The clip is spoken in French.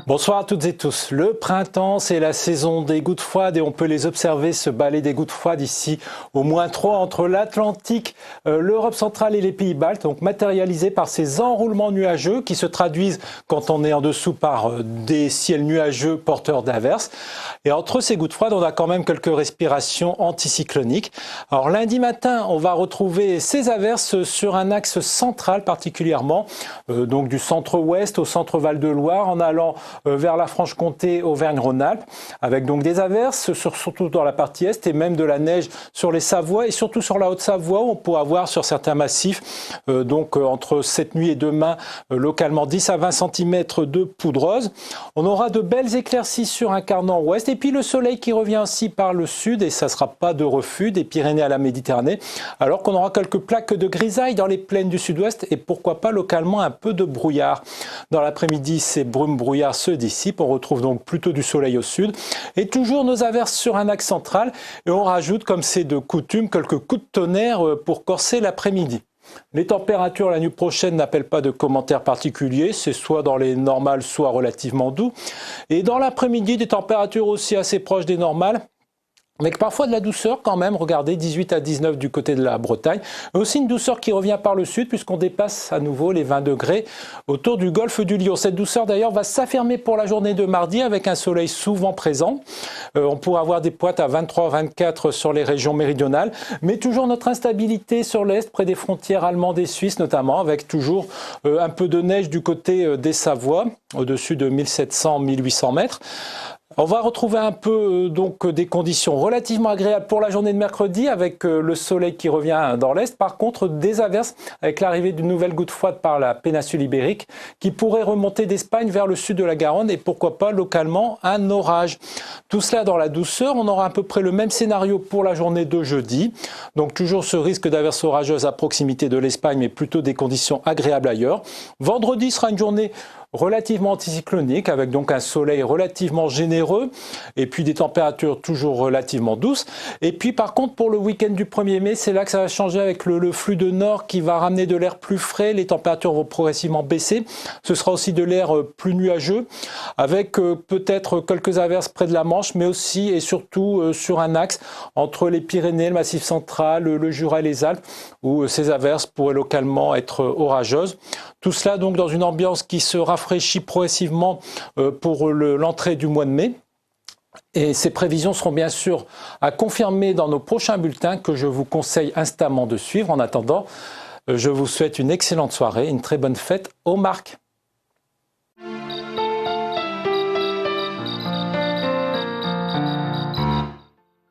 Bonsoir à toutes et tous. Le printemps, c'est la saison des gouttes froides et on peut les observer se balayer des gouttes froides ici au -3 entre l'Atlantique, l'Europe centrale et les pays baltes, donc matérialisés par ces enroulements nuageux qui se traduisent quand on est en dessous par des ciels nuageux porteurs d'averses. Et entre ces gouttes froides, on a quand même quelques respirations anticycloniques. Alors lundi matin, on va retrouver ces averses sur un axe central particulièrement, donc du centre-ouest au centre Val-de-Loire en allant vers la Franche-Comté, Auvergne-Rhône-Alpes, avec donc des averses, surtout dans la partie est, et même de la neige sur les Savoies et surtout sur la Haute-Savoie, où on pourra avoir sur certains massifs, entre cette nuit et demain, localement 10 à 20 cm de poudreuse. On aura de belles éclaircies sur un quart nord-ouest, et puis le soleil qui revient aussi par le sud, et ça ne sera pas de refus, des Pyrénées à la Méditerranée, alors qu'on aura quelques plaques de grisaille dans les plaines du sud-ouest, et pourquoi pas localement un peu de brouillard. Dans l'après-midi, ces brumes-brouillards se dissipent, on retrouve donc plutôt du soleil au sud, et toujours nos averses sur un axe central, et on rajoute, comme c'est de coutume, quelques coups de tonnerre pour corser l'après-midi. Les températures la nuit prochaine n'appellent pas de commentaires particuliers, c'est soit dans les normales, soit relativement doux. Et dans l'après-midi, des températures aussi assez proches des normales, avec parfois de la douceur quand même, regardez, 18 à 19 du côté de la Bretagne. Et aussi une douceur qui revient par le sud puisqu'on dépasse à nouveau les 20 degrés autour du golfe du Lion. Cette douceur d'ailleurs va s'affirmer pour la journée de mardi avec un soleil souvent présent. On pourra avoir des pointes à 23-24 sur les régions méridionales, mais toujours notre instabilité sur l'est, près des frontières allemandes et suisses notamment, avec toujours un peu de neige du côté des Savoies, au-dessus de 1700-1800 mètres. On va retrouver un peu des conditions relativement agréables pour la journée de mercredi avec le soleil qui revient dans l'est. Par contre, des averses avec l'arrivée d'une nouvelle goutte froide par la péninsule ibérique qui pourrait remonter d'Espagne vers le sud de la Garonne et pourquoi pas localement un orage. Tout cela dans la douceur. On aura à peu près le même scénario pour la journée de jeudi. Donc toujours ce risque d'averses orageuses à proximité de l'Espagne mais plutôt des conditions agréables ailleurs. Vendredi sera une journée relativement anticyclonique avec donc un soleil relativement généreux et puis des températures toujours relativement douces. Et puis par contre pour le week-end du 1er mai, c'est là que ça va changer avec le flux de nord qui va ramener de l'air plus frais. Les températures vont progressivement baisser. Ce sera aussi de l'air plus nuageux avec peut-être quelques averses près de la Manche mais aussi et surtout sur un axe entre les Pyrénées, le Massif central, le Jura et les Alpes où ces averses pourraient localement être orageuses. Tout cela donc dans une ambiance qui se rafraîchit progressivement pour l'entrée du mois de mai. Et ces prévisions seront bien sûr à confirmer dans nos prochains bulletins que je vous conseille instamment de suivre. En attendant, je vous souhaite une excellente soirée, une très bonne fête aux marques.